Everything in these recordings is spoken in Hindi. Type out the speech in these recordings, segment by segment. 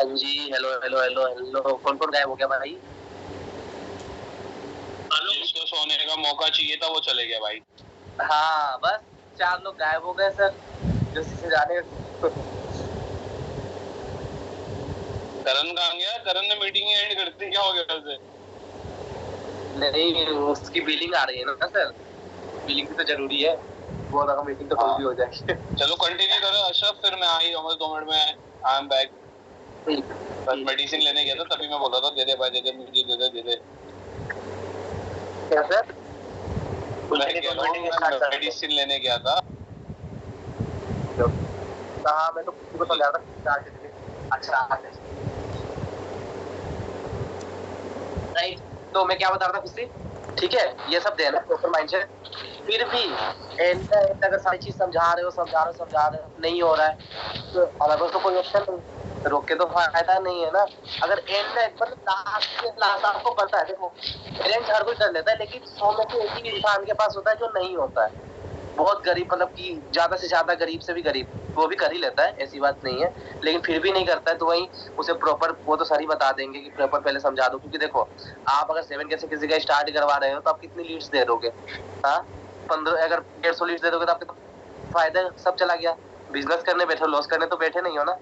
हाँ जी, हेलो हेलो हेलो हेलो, कौन कौन गायब हो गया भाई? जिसको सोने का मौका चाहिए था वो चले गया भाई। हाँ बस 4 लोग गायब हो गए सर, जो से जाने। करण कहाँ गया? करण ने मीटिंग एंड कर दी, क्या हो गया कल से? नहीं, उसकी बिलिंग आ रही है ना सर, बिलिंग भी तो जरूरी है। वो अगर मीटिंग तो कोई भी हो जाएगी। चलो कंटिन्यू करो अशरफ, फिर मैं आ ही जाऊंगा 2 मिनट में। I am back. बस मेडिसिन लेने गया था, तभी मैं बोला था दे दे भाई, दे दे मुझे, दे दे। क्या सर? मेडिसिन लेने गया था। हाँ मैं तो किसी को समझा था। अच्छा राइट, तो मैं क्या बता रहा था खुशी, ठीक है ये सब देना प्रॉपर माइंडसेट। फिर भी एंड अगर सारी चीज समझा रहे हो नहीं हो रहा है तो हमारे पास तो कोई ऑप्शन नहीं, रोक के तो फायदा नहीं है ना। अगर एंड मतलब लास्ट आपको पता है, देखो पेरेंट्स हर कोई कर लेता है, लेकिन 100 में से एक ही इंसान के पास होता है जो नहीं होता है। बहुत गरीब, मतलब कि ज्यादा से ज्यादा गरीब से भी गरीब वो भी कर ही लेता है, ऐसी बात नहीं है, लेकिन फिर भी नहीं करता है तो वही उसे प्रॉपर, वो तो सर ही बता देंगे कि प्रॉपर पहले समझा दो। क्योंकि देखो आप अगर 7 कैसे किसी का स्टार्ट करवा रहे हो तो आप कितनी लीड्स दे दोगे? हाँ 15, अगर 150 लीड्स दे दोगे तो आपके तो फायदा सब चला गया। बिजनेस करने बैठे, लॉस करने तो बैठे नहीं हो ना,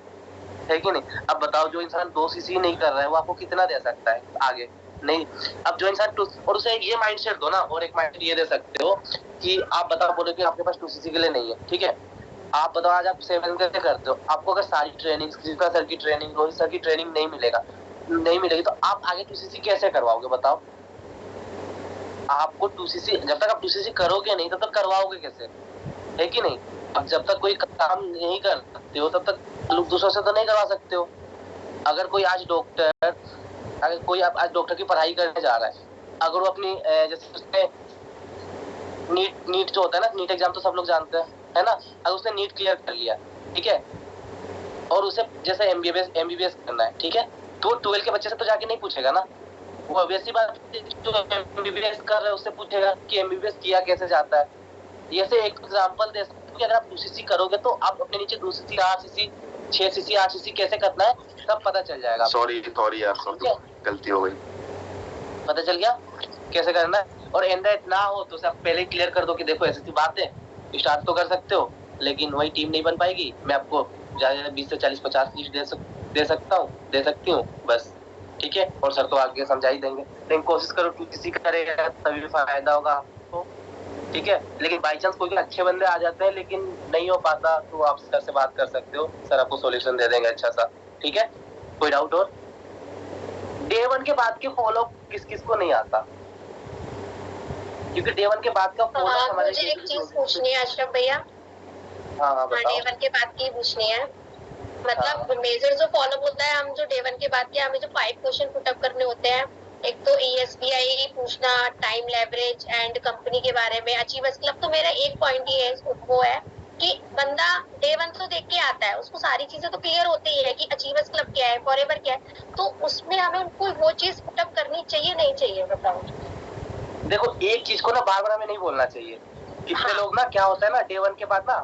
है कि नहीं? अब बताओ जो इंसान 2 सीसी नहीं कर रहा है वो आपको कितना दे सकता है आगे? नहीं। अब जो इंसान और उसे ये माइंडसेट दो ना, और एक माइंडसेट ये दे सकते हो कि आप बताओ, बोलो कि आपके पास 2 सीसी के लिए नहीं है, ठीक है, आप बताओ आज आप 7 कैसे करते हो, आपको अगर सारी ट्रेनिंग, कृष्णा सर की ट्रेनिंग, रोहित सर की ट्रेनिंग नहीं मिलेगी तो आप आगे 2 सीसी कैसे करवाओगे बताओ? आपको 2 सीसी, जब तक आप 2 सीसी करोगे नहीं तब तक करवाओगे कैसे, है कि नहीं? अब जब तक कोई काम नहीं कर सकते हो तब तक लोग दूसरों से तो नहीं करवा सकते हो। अगर कोई आज डॉक्टर, अगर कोई आज डॉक्टर की पढ़ाई करने जा रहा है, अगर वो अपनी जैसे उसने नीट जो होता है ना, नीट एग्जाम तो सब लोग जानते हैं, है ना? अगर उसने नीट क्लियर कर लिया, ठीक है, और उसे जैसे एमबीबीएस करना है, ठीक है, तो 12 के बच्चे से तो जाके नहीं पूछेगा ना, वो ऑब्वियसली बात जो एमबीबीएस कर रहा है उससे पूछेगा कि एमबीबीएस किया कैसे जाता है। जैसे एक एग्जांपल दे सकते हो कि अगर आप 2 सीसी करोगे तो आप अपने नीचे 2 सीसी, 4 सीसी, 6 सीसी, 8 सीसी कैसे करना है सब पता चल जाएगा। सॉरी यार, गलती हो गई। पता चल गया कैसे करना है? और एंड्रॉइड ना हो तो आप पहले क्लियर कर दो कि देखो ऐसी बात है, स्टार्ट तो कर सकते हो लेकिन वही टीम नहीं बन पाएगी, मैं आपको ज्यादा 20 से 40 50 लीड दे सकती हूँ बस, ठीक है, और सर तो आगे समझा ही देंगे, लेकिन कोशिश करो किसी करेगा तभी फायदा होगा आपको, ठीक है। लेकिन बाई चांस कोई अच्छे बंदे आ जाते हैं लेकिन नहीं हो पाता तो आप सर से बात कर सकते हो, सर आपको सॉल्यूशन दे देंगे अच्छा सा, ठीक है। कोई डाउट और? डे 1 के बाद के फॉलो किस किस को नहीं आता? क्योंकि डे 1 के बाद का फॉलो हमारे, मुझे एक चीज पूछनी है अशरफ भैया। हाँ डे 1 के बाद की पूछनी है, मतलब मेजर जो फॉलो होता है, हम जो डे 1 के बाद के हमें जो 5 क्वेश्चन पुटअप करने होते हैं, एक तो ESBI पूछना, टाइम लेवरेज एंड कंपनी के बारे में, अचीवर्स क्लब। तो मेरा एक पॉइंट ये है, वो है कि बंदा डे 1 तो देख के आता है, उसको सारी चीजें तो क्लियर होती ही है कि अचीवर्स क्लब क्या है, फॉरएवर क्या है, तो उसमें हमें उनको वो चीज पुटअप करनी चाहिए नहीं चाहिए, बताओ? देखो एक चीज को ना बार बार हमें नहीं बोलना चाहिए। कितने लोग ना क्या होता है ना, डे 1 के बाद ना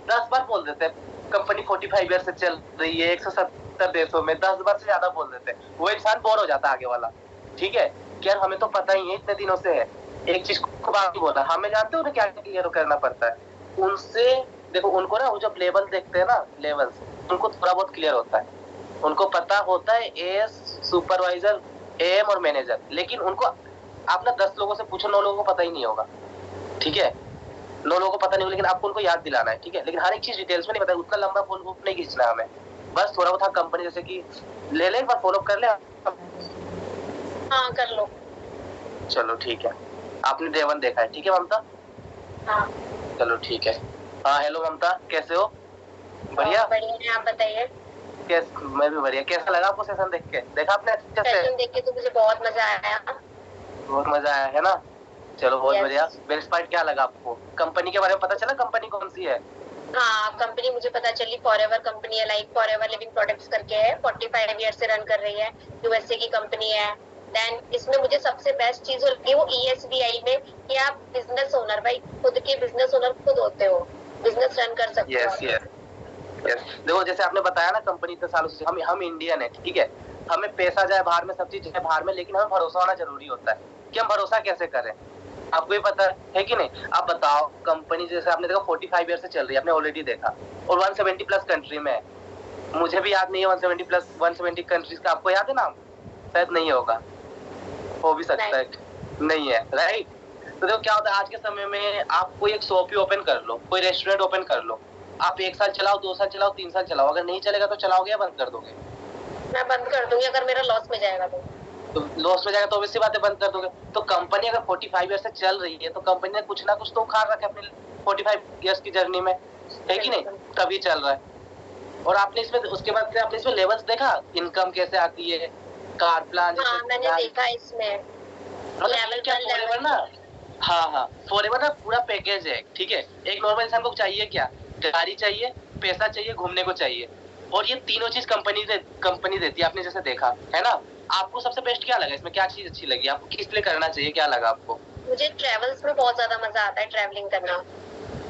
10 बार बोल देते हैं कंपनी 45 ईयर से चल रही है 170 देशों में, 10 बार से ज्यादा बोल देते हैं, वो इंसान बोर हो जाता है आगे वाला, ठीक है। क्या हमें तो पता ही है इतने दिनों से है, एक चीज को बार बोला, हमें जानते हो ना क्या क्लियर करना पड़ता है उनसे। देखो उनको ना वो जब लेवल देखते हैं ना, लेवल्स उनको थोड़ा बहुत क्लियर होता है, उनको पता होता है एएस, सुपरवाइजर, एएम और मैनेजर, लेकिन उनको आप ना 10 लोगों से पूछो, 9 लोगों को पता ही नहीं होगा, ठीक है, 9 लोगों को पता नहीं होगा, लेकिन आपको उनको याद दिलाना है, ठीक है। लेकिन हर एक चीज डिटेल्स में नहीं पता, उतना लंबा फॉलो अप नहीं खींचना है हमें, बस थोड़ा बहुत कंपनी जैसे कि ले ले, एक बार फॉलो कर ले। हाँ कर लो। चलो ठीक है, आपने डे 1 देखा है, ठीक है ममता? हाँ चलो ठीक है। हाँ हेलो ममता, कैसे हो? बढ़िया बढ़िया, आप बताइए। मैं भी बढ़िया। कैसा लगा आपको सेशन देख के? देखा आपने अच्छे से? सेशन देख के तो मुझे बहुत मजा आया। बहुत मजा आया है ना? चलो बहुत बढ़िया। बेस्ट पार्ट क्या लगा आपको? कंपनी के बारे में पता चला, कंपनी कौन सी है? हाँ कंपनी मुझे पता चली, फॉरएवर कंपनी है, लाइक फॉरएवर लिविंग प्रोडक्ट्स करके है, 45 ईयर से रन कर रही है, यूएसए की कंपनी है। देन इसमें मुझे सबसे बेस्ट चीज लगी वो ESBI में कि आप बिजनेस ओनर, भाई खुद के बिजनेस ओनर खुद होते हो, बिजनेस रन कर सकते हो। यस देखो जैसे आपने बताया ना, कंपनी इतने सालों से, हम इंडियन है, ठीक है, हमें पैसा जाए बाहर में, सब चीज जाए बाहर में, लेकिन हमें भरोसा होना जरूरी होता है कि हम भरोसा कैसे करें। आपको भी पता है कि नहीं? आप बताओ, कंपनी जैसे आपने देखा 45 ईयर से चल रही है, आपने ऑलरेडी देखा, और 170 प्लस कंट्री में है। मुझे भी याद नहीं है 170 कंट्रीज का, आपको याद है नाम? शायद नहीं होगा, हो भी सकता है नहीं है, राइट? तो देखो क्या होता है आज के समय में, आप कोई एक शॉप ही ओपन कर लो, कोई रेस्टोरेंट ओपन कर लो, आप 1 साल चलाओ, 2 साल चलाओ, 3 साल चलाओ, अगर नहीं चलेगा तो चलाओगे या बंद कर दोगे? मैं बंद कर दूंगी अगर मेरा लॉस में जाएगा तो लॉस में जाएगा तो ऑब्वियसली बात है, बंद कर दोगे। तो कंपनी अगर 45 ईयर से चल रही है तो कंपनी ने कुछ ना कुछ तो उखाड़ रखा है अपने 45 ईयर्स की जर्नी में, है कि नहीं? तभी चल रहा है। और आपने इसमें उसके बाद से आपने इसमें लेवल्स देखा, इनकम कैसे आती है, कार प्लान, हाँ मैंने देखा इसमें लेवल क्या फॉरएवर ना, हाँ फॉरएवर ना पूरा पैकेज है, ठीक है। एक नॉर्मल इंसान को चाहिए क्या? गाड़ी चाहिए, पैसा चाहिए, घूमने को चाहिए, और ये तीनों चीज कंपनी देती है। आपने जैसे देखा है ना, आपको सबसे बेस्ट क्या लगा इसमें, क्या चीज अच्छी लगी आपको, किस लिए करना चाहिए, क्या लगा आपको? मुझे ट्रेवल्स में बहुत ज्यादा मजा आता है, ट्रैवलिंग करना।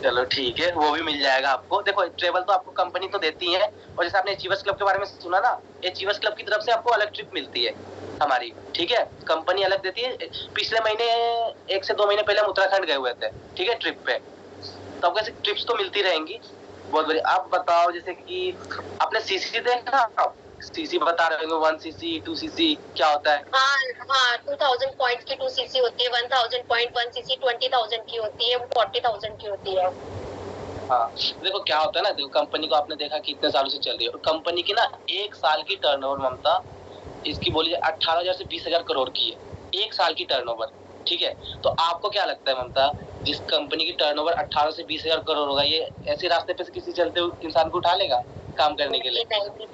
चलो ठीक है, वो भी मिल जाएगा आपको। देखो ट्रेवल तो आपको कंपनी तो देती है, और जैसे आपने अचीवर्स क्लब के बारे में सुना ना, अचीवर्स क्लब की तरफ से आपको अलग ट्रिप मिलती है हमारी, ठीक है, कंपनी अलग देती है। पिछले महीने 1 से 2 महीने पहले हम उत्तराखंड गए हुए थे, ठीक है, ट्रिप पे, तो आपको ऐसी ट्रिप्स तो मिलती रहेंगी, बहुत बढ़िया। आप बताओ, जैसे कि आपने सीसी देखा, सीसी बता रहे होंगे, 1 सीसी 2 सीसी क्या होता है? हाँ 2000 पॉइंट्स की 2 सीसी होती है, 1000 पॉइंट 1 सीसी 20,000 की होती है, 40,000 की होती है। हाँ देखो क्या होता है ना, देखो कंपनी को आपने देखा कि इतने सालों से चल रही है, और कंपनी की ना 1 साल की टर्नओवर, ममता, इसकी बोली 18,000 से 20,000 करोड़ की है 1 साल की टर्नओवर, ठीक है। तो आपको क्या लगता है ममता, जिस कंपनी की टर्नओवर 18 से 20,000 करोड़ होगा, ये ऐसे रास्ते पे से किसी चलते हुए इंसान को उठा लेगा काम करने के लिए?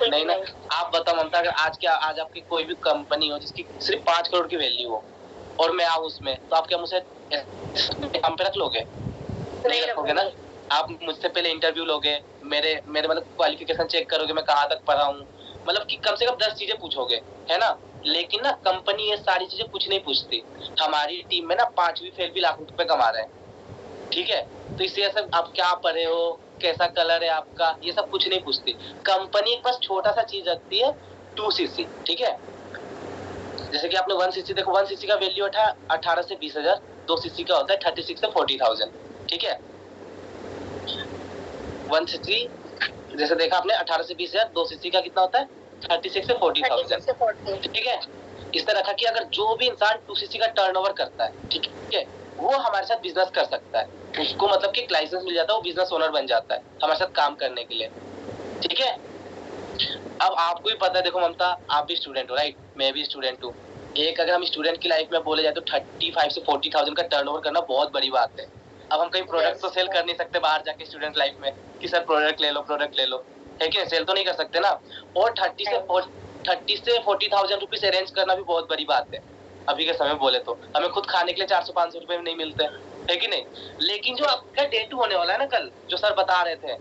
नहीं ना। आप बताओ ममता, अगर आज आपकी कोई भी कंपनी हो जिसकी सिर्फ 5 करोड़ की वैल्यू हो, और मैं आऊँ उसमें, तो आप क्या मुझे काम पे रख लोगे? नहीं रखोगे ना। आप मुझसे पहले इंटरव्यू लोगे, मेरे मतलब क्वालिफिकेशन चेक करोगे, मैं कहाँ तक पढ़ा हूँ, मतलब कि कम से कम 10 चीजें पूछोगे, है ना। लेकिन ना कंपनी ये सारी चीजें कुछ नहीं पूछती। हमारी टीम में ना 5वीं फेल भी लाख रुपए कमा रहे हैं, ठीक है। तो इससे सब आप क्या पढ़े हो, कैसा कलर है आपका, ये सब कुछ नहीं पूछती कंपनी। बस छोटा सा चीज रखती है, 2 सीसी, ठीक है। जैसे कि आपने 1 सीसी देखो, 1 सीसी का वैल्यू 18 से 20,000, 2 सीसी का होता है 36 से 40,000, ठीक है। 1 सीसी जैसे देखा आपने 18 से 20,000, 2 सीसी का कितना होता है 36 से 40,000, ठीक है। इस तरह रखा कि अगर जो भी इंसान 2 सीसी का टर्नओवर करता है, ठीक है, वो हमारे साथ बिजनेस कर सकता है, उसको मतलब कि लाइसेंस मिल जाता है, वो बिजनेस ओनर बन जाता है हमारे साथ काम करने के लिए, ठीक है। अब आपको भी पता है, देखो ममता, आप भी स्टूडेंट हो, राइट, मैं भी स्टूडेंट हूँ। अगर हम स्टूडेंट की लाइफ में बोले जाए तो 35 से 40,000 का टर्नओवर करना बहुत बड़ी बात है। अब हम कहीं प्रोडक्ट तो सेल कर नहीं सकते बाहर जाके स्टूडेंट लाइफ में कि सर प्रोडक्ट ले लो, है कि सेल तो नहीं कर सकते ना। और 30 से 40,000 रुपीज अरेंज करना भी बहुत बड़ी बात है अभी के समय बोले तो। हमें खुद खाने के लिए 400-500 रुपए नहीं मिलते, है कि नहीं। लेकिन जो आपका डे 2 होने वाला है ना कल, जो सर बता रहे थे,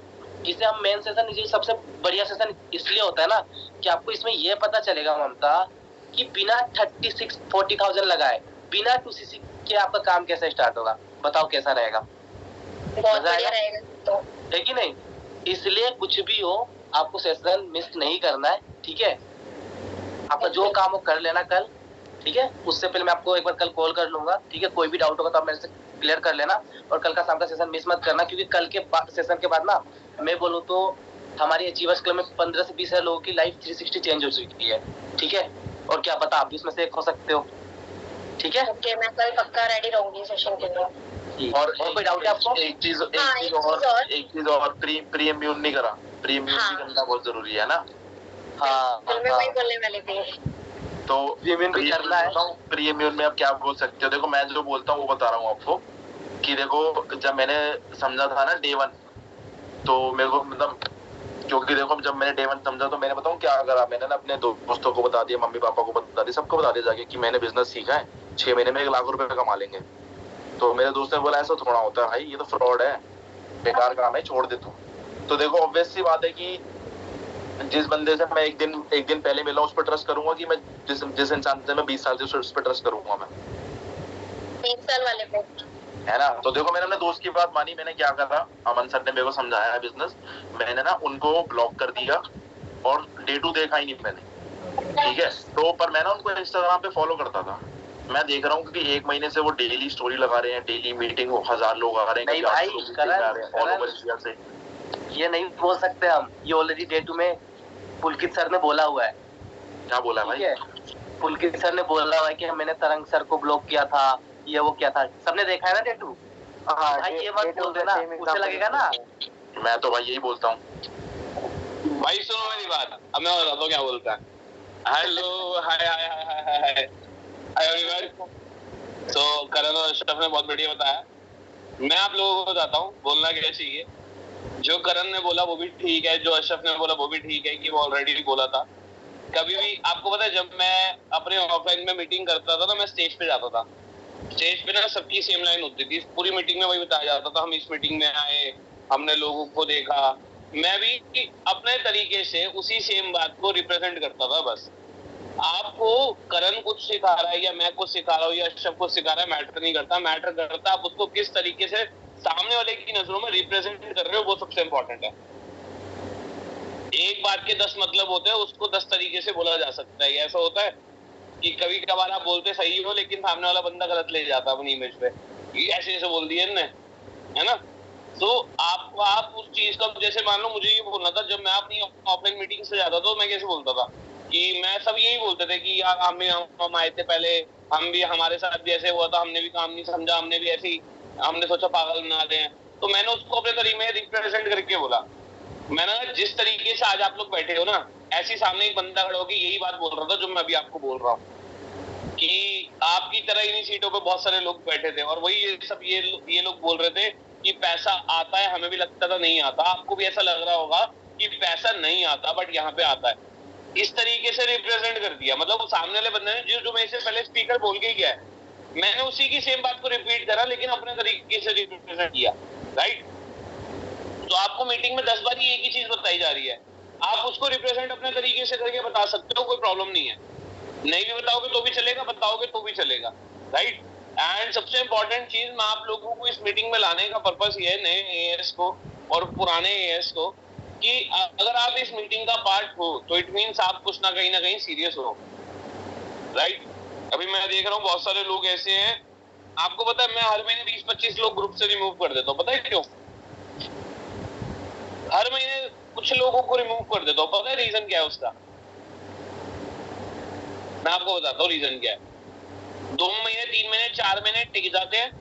इसे हम मेन सेशन, सबसे बढ़िया सेशन इसलिए होता है ना कि आपको इसमें यह पता चलेगा ममता कि बिना 40,000 लगाए, बिना 2 सीसी के आपका काम कैसे स्टार्ट होगा। बताओ कैसा रहेगा? बहुत बढ़िया रहेगा तो, है कि नहीं। इसलिए कुछ भी हो, आपको सेशन मिस नहीं करना है, ठीक है। आपका जो काम हो कर लेना कल, ठीक है। उससे पहले मैं आपको एक बार कल कॉल कर लूंगा, ठीक है। कोई भी डाउट होगा तो आप मेरे से क्लियर कर लेना, और कल का शाम का सेशन मिस मत करना, क्योंकि कल के सेशन के बाद ना, मैं बोलूँ तो हमारी अचीवर्स क्लब में 15 से 20,000 लोगों की लाइफ 360 चेंज हो चुकी है, ठीक है। और क्या पता आप भी उसमें से एक हो सकते हो, ठीक है। ओके, मैं कल पक्का रेडी रहूंगी सेशन के लिए। और कोई डाउट है आपको? एक चीज और प्री इम्यून नहीं करा, प्री इम्यून भी करना बहुत जरूरी है ना। हाँ, मैं वही बोलने वाली थी। तो प्री इम्यून में आप क्या बोल सकते हो? देखो मैं जो बोलता हूँ वो बता रहा हूँ आपको कि देखो, जब मैंने समझा था ना डे 1, तो मेरे को मतलब, क्योंकि देखो जब मैंने डे 1 समझा तो मैंने बताऊँ क्या करा, मैंने ना अपने दोस्तों को बता दिया, मम्मी पापा को बता दिया, सबको बता दिया जाके कि मैंने बिजनेस सीखा है, 6 महीने में 1 लाख रुपए कमा लेंगे। तो मेरे दोस्त ने बोला ऐसा थोड़ा होता है भाई, ये तो फ्रॉड है, बेकार काम है, छोड़ दे तू। तो देखो ऑब्वियस सी बात है कि जिस बंदे से मैं एक दिन पहले मिला उस पर ट्रस्ट करूंगा कि मैं जिस इंसान से मैं 20 साल से उस पर ट्रस्ट करूंगा। मैं 20 साल वाले पे है ना। तो देखो मैंने अपने दोस्त की बात मानी, मैंने क्या करा, अमन सर ने मेरे को समझाया बिजनेस, मैंने ना उनको ब्लॉक कर दिया और डे टू देखा ही नहीं मैंने, ठीक है। तो पर मैं ना उनको इंस्टाग्राम पे फॉलो करता था, मैं देख रहा हूँ कि 1 महीने से वो डेली स्टोरी लगा रहे हैं, डेली मीटिंग 1000 लोग आ रहे हैं, नहीं भाई करण, ये नहीं बोल सकते हम, ये ऑलरेडी डे टू में पुलकित सर ने बोला हुआ है। क्या बोला भाई? पुलकित सर ने बोला हुआ है कि मैंने तरंग सर को ब्लॉक किया था, ये वो किया था, सबने देखा है ना डे टू। भाई ये मत बोल देना, उसे लगेगा ना। मैं तो भाई यही बोलता हूँ भाई। सुनो मेरी बात, अब मैं बताता हूँ क्या बोलता है। हेलो हाय हाय हाय हाय हाय एवरीवन। तो करण और अशरफ ने बहुत बढ़िया बताया, मैं आप लोगों को बताता हूँ बोलना क्या चाहिए। जो करण ने बोला वो भी ठीक है, जो अशरफ ने बोला वो भी ठीक है कि वो ऑलरेडी बोला था। कभी भी आपको पता है, जब मैं अपने ऑफलाइन में मीटिंग करता था ना, मैं स्टेज पे जाता था, स्टेज पे ना सबकी सेम लाइन होती थी, पूरी मीटिंग में वही बताया जाता था, हम इस मीटिंग में आए, हमने लोगों को देखा। मैं भी अपने तरीके से उसी सेम बात को रिप्रेजेंट करता था। बस आपको करण कुछ सिखा रहा है या मैं कुछ सिखा रहा हूँ या अशरफ कुछ सिखा रहा है, मैटर नहीं करता। मैटर करता आप उसको किस तरीके से सामने वाले की नजरों में रिप्रेजेंट कर रहे हो, वो सबसे इंपॉर्टेंट है। एक बात के 10 मतलब होते हैं, उसको 10 तरीके से बोला जा सकता है। ऐसा होता है कि कभी कभार आप बोलते सही हो लेकिन सामने वाला बंदा गलत ले जाता अपनी इमेज पे, ये ऐसे ऐसे बोल दिया इनने, है ना। तो आप उस चीज का, जैसे मान लो मुझे ये बोलना था, जब मैं अपनी ऑफलाइन मीटिंग से जाता तो मैं कैसे बोलता था कि मैं सब यही बोलते थे कि यार हम आए थे पहले, हम भी, हमारे साथ भी ऐसे हुआ था, हमने भी काम नहीं समझा, हमने भी ऐसे ही, हमने सोचा पागल बना रहे हैं। तो मैंने उसको अपने तरीके में रिप्रेजेंट करके बोला। मैंने जिस तरीके से आज आप लोग बैठे हो ना, ऐसी सामने एक बंदा खड़ा होकर यही बात बोल रहा था जो मैं अभी आपको बोल रहा हूँ कि आपकी तरह इन्हीं सीटों पे बहुत सारे लोग बैठे थे और वही ये लोग बोल रहे थे कि पैसा आता है, हमें भी लगता था नहीं आता, आपको भी ऐसा लग रहा होगा कि पैसा नहीं आता बट यहाँ पे आता है। इस तरीके से रिप्रेजेंट कर दिया, मतलब सामने वाले बंदे ने जो मैं इससे पहले स्पीकर बोल के गया है, मैंने उसी की सेम बात को रिपीट करा लेकिन अपने तरीके से रिप्रेजेंट किया, राइट। तो आपको मीटिंग में 10 बार ही एक ही चीज बताई जा रही है, आप उसको रिप्रेजेंट अपने तरीके से करके बता सकते हो, कोई प्रॉब्लम नहीं है। नहीं भी बताओगे तो भी चलेगा, बताओगे तो भी चलेगा, राइट। एंड सबसे इंपॉर्टेंट चीज मैं आप लोगों को इस मीटिंग में लाने का पर्पस ये है, नए एएस को और पुराने एएस को, कि अगर आप इस मीटिंग का पार्ट हो तो इट मीन्स आप कुछ ना कहीं सीरियस हो, राइट। अभी मैं देख रहा हूँ बहुत सारे लोग ऐसे हैं, आपको पता है मैं हर महीने 20-25 लोग ग्रुप से रिमूव कर देता हूँ, पता है क्यों? हर महीने कुछ लोगों को रिमूव कर देता हूँ, पता है रीजन क्या है उसका? मैं आपको बताता हूँ रीजन क्या है। 2 महीने 3 महीने 4 महीने टिक जाते हैं,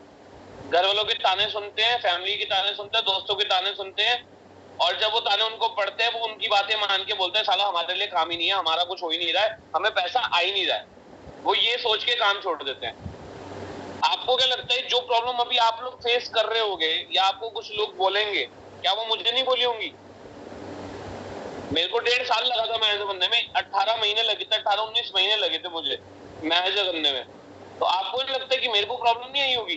घर वालों के ताने सुनते हैं, फैमिली के ताने सुनते हैं, दोस्तों के ताने सुनते हैं, और जब वो ताने उनको पढ़ते हैं वो उनकी बातें मान के बोलते हैं साला हमारे लिए काम ही नहीं है, हमारा कुछ हो ही नहीं रहा है, हमें पैसा आ ही नहीं रहा है, वो ये सोच के काम छोड़ देते हैं। आपको क्या लगता है जो प्रॉब्लम अभी आप लोग फेस कर रहे होगे या आपको कुछ लोग बोलेंगे, क्या वो मुझे नहीं बोली होंगी? मेरे को 1.5 साल लगा था मैनेजर बनने में, 18 महीने लगे थे, 18-19 महीने लगे थे मुझे मैनेजर बनने में। तो आपको नहीं लगता कि मेरे को प्रॉब्लम नहीं आई होगी?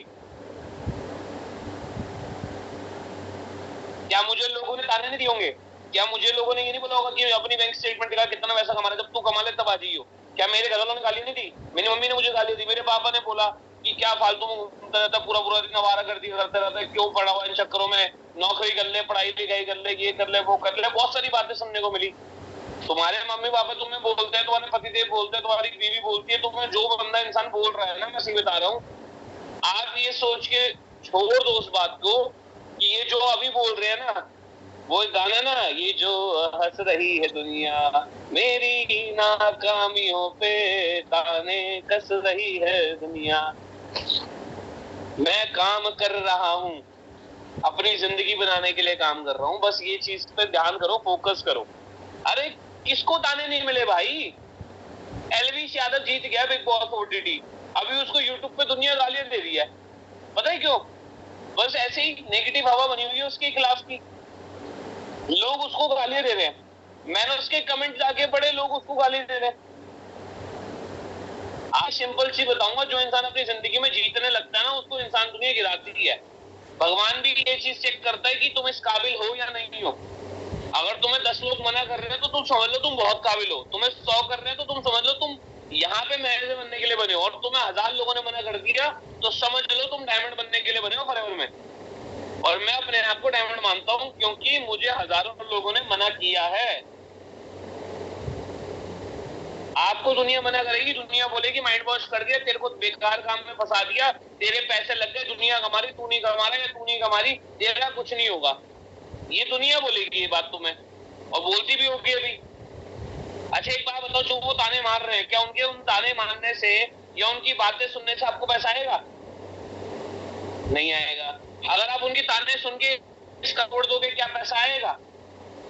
क्या मुझे लोगों ने ताने नहीं दिए होंगे? क्या मुझे लोगों ने ये नहीं बोला होगा कि अपनी बैंक स्टेटमेंट दिखा कितना पैसा कमा रहा है, जब तू कमा ले तब आ जाइयो? क्या मेरे घर वालों ने गाली नहीं दी? मेरी मम्मी ने मुझे गाली दी, मेरे पापा ने बोला कि क्या फालतू में घूमता रहता, पूरा दिन आवारा करते रहता है, क्यों पड़ा हुआ इन चक्करों में, नौकरी कर ले, पढ़ाई लिखाई कर ले, ये कर ले, वो कर ले, बहुत सारी बातें सुनने को मिली। तुम्हारे मम्मी पापा तुम्हें बोलते हैं, तुम्हारे पतिदेव बोलते हैं, तुम्हारी बीवी बोलती है, तुम्हें जो बंदा इंसान बोल रहा है ना, मैं सही बता रहा हूँ, आप ये सोच के छोड़ दो उस बात को कि ये जो अभी बोल रहे हैं ना, वो गाना ना, ये जो हंस रही है दुनिया मेरी नाकामियों पे ताने कस रही है दुनिया, मैं काम कर रहा हूँ, अपनी जिंदगी बनाने के लिए काम कर रहा हूँ, बस ये चीज पे ध्यान करो, फोकस करो। अरे किसको ताने नहीं मिले भाई? एलवीश यादव जीत गया बिग बॉस ओटीटी, अभी उसको यूट्यूब पे दुनिया गालियां दे रही है, पता है क्यों? बस ऐसे ही नेगेटिव हवा बनी हुई है उसके खिलाफ की, लोग उसको गालियां दे रहे हैं, मैंने उसके कमेंट जाके पढ़े, लोग उसको गाली दे रहे हैं। आज सिंपल सी बताऊंगा, जो इंसान अपनी जिंदगी में जीतने लगता है ना, उसको इंसान दुनिया गिराती है। भगवान भी ये चीज चेक करता है कि तुम इस काबिल हो या नहीं हो। अगर तुम्हें 10 लोग मना कर रहे हैं तो तुम समझ लो तुम बहुत काबिल हो, तुम्हें 100 कर रहे हैं तो तुम समझ लो तुम यहाँ पे मैनेजर बनने के लिए बने हो और तुम्हें 1000 लोगों ने मना कर दिया तो समझ लो तुम डायमंड बनने के लिए बने हो फॉरएवर में। और मैं अपने आप को डायमंड मानता हूँ क्योंकि मुझे हजारों लोगों ने मना किया है। आपको दुनिया मना करेगी, दुनिया बोलेगी माइंड वॉश कर दिया, तेरे को बेकार काम में फंसा दिया, तेरे पैसे लग गए, दुनिया कमा रही, तू नहीं कमा रहा, या तू नहीं कमा रही, तेरा कुछ नहीं होगा। ये दुनिया बोलेगी ये बात तुम्हें, और बोलती भी होगी अभी। अच्छा एक बात बताओ, जो वो ताने मार रहे हैं, क्या उनके उन ताने मारने से या उनकी बातें सुनने से आपको पैसा आएगा? नहीं आएगा। अगर आप उनकी ताने सुन के करोड़ दोगे, क्या पैसा आएगा?